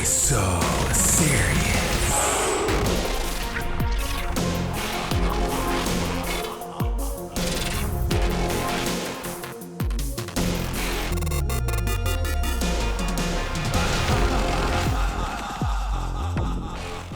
so serious.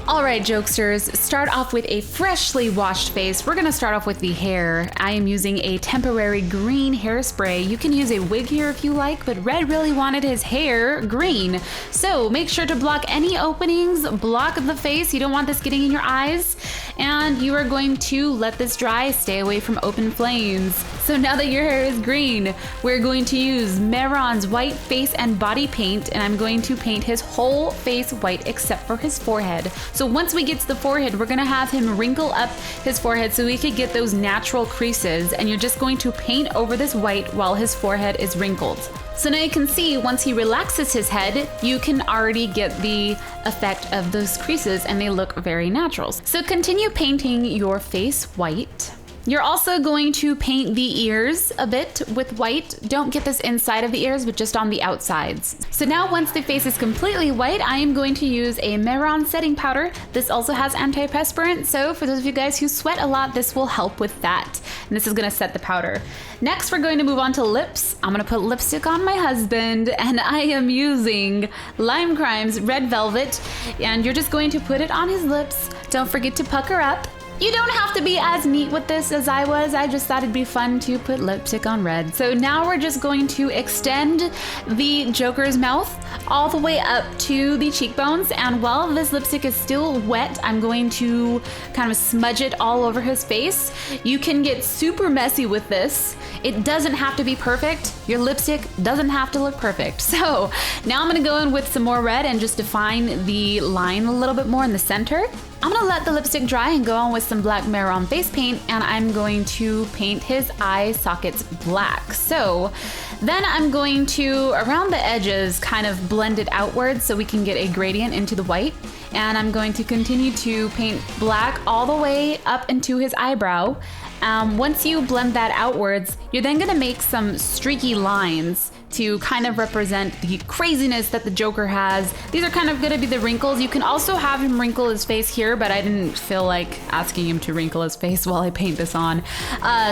Alright, jokesters, start off with a freshly washed face. We're gonna start off with the hair. I am using a temporary green hairspray. You can use a wig here if you like, but Red really wanted his hair green. So make sure to block any openings, block the face. You don't want this getting in your eyes. And you are going to let this dry, stay away from open flames. So now that your hair is green, we're going to use Mehron's white face and body paint, and I'm going to paint his whole face white except for his forehead. So once we get to the forehead, we're gonna have him wrinkle up his forehead so we could get those natural creases, and you're just going to paint over this white while his forehead is wrinkled. So now you can see once he relaxes his head, you can already get the effect of those creases and they look very natural. So continue painting your face white. You're also going to paint the ears a bit with white. Don't get this inside of the ears, but just on the outsides. So now once the face is completely white, I am going to use a Mehron setting powder. This also has antiperspirant, so for those of you guys who sweat a lot, this will help with that. And this is gonna set the powder. Next, we're going to move on to lips. I'm gonna put lipstick on my husband, and I am using Lime Crime's Red Velvet, and you're just going to put it on his lips. Don't forget to pucker up. You don't have to be as neat with this as I was. I just thought it'd be fun to put lipstick on Red. So now we're just going to extend the Joker's mouth all the way up to the cheekbones. And while this lipstick is still wet, I'm going to kind of smudge it all over his face. You can get super messy with this. It doesn't have to be perfect. Your lipstick doesn't have to look perfect. So now I'm gonna go in with some more red and just define the line a little bit more in the center. I'm gonna let the lipstick dry and go on with some black Mehron face paint, and I'm going to paint his eye sockets black. So then I'm going to, around the edges, kind of blend it outwards so we can get a gradient into the white. And I'm going to continue to paint black all the way up into his eyebrow. Once you blend that outwards, you're then gonna make some streaky lines to kind of represent the craziness that the Joker has. These are kind of gonna be the wrinkles. You can also have him wrinkle his face here, but I didn't feel like asking him to wrinkle his face while I paint this on.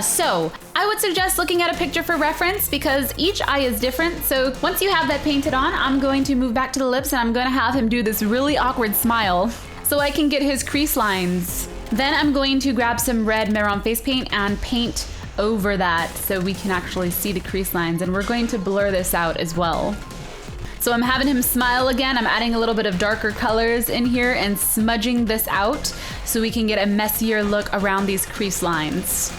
So I would suggest looking at a picture for reference because each eye is different. So once you have that painted on, I'm going to move back to the lips and I'm gonna have him do this really awkward smile so I can get his crease lines. Then I'm going to grab some red Mehron face paint and paint over that so we can actually see the crease lines, and we're going to blur this out as well. So I'm having him smile again. I'm adding a little bit of darker colors in here and smudging this out so we can get a messier look around these crease lines.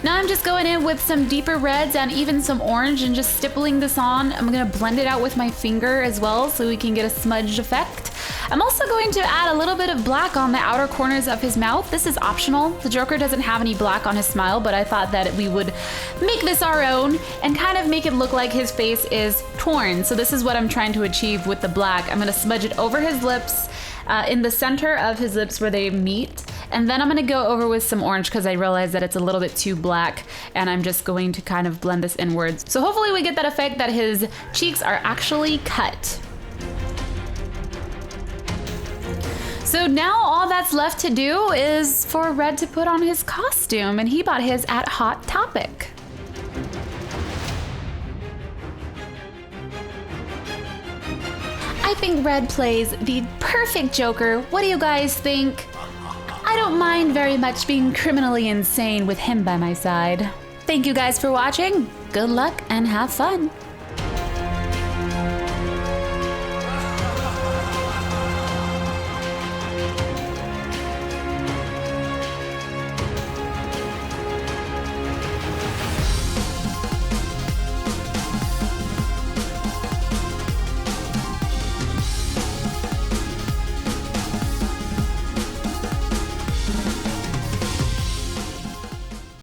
Now I'm just going in with some deeper reds and even some orange and just stippling this on. I'm gonna blend it out with my finger as well so we can get a smudged effect. I'm also going to add a little bit of black on the outer corners of his mouth. This is optional. The Joker doesn't have any black on his smile, but I thought that we would make this our own and kind of make it look like his face is torn. So this is what I'm trying to achieve with the black. I'm gonna smudge it over his lips, in the center of his lips where they meet. And then I'm gonna go over with some orange because I realized that it's a little bit too black, and I'm just going to kind of blend this inwards. So hopefully we get that effect that his cheeks are actually cut. So now all that's left to do is for Red to put on his costume, and he bought his at Hot Topic. I think Red plays the perfect Joker. What do you guys think? I don't mind very much being criminally insane with him by my side. Thank you guys for watching. Good luck and have fun.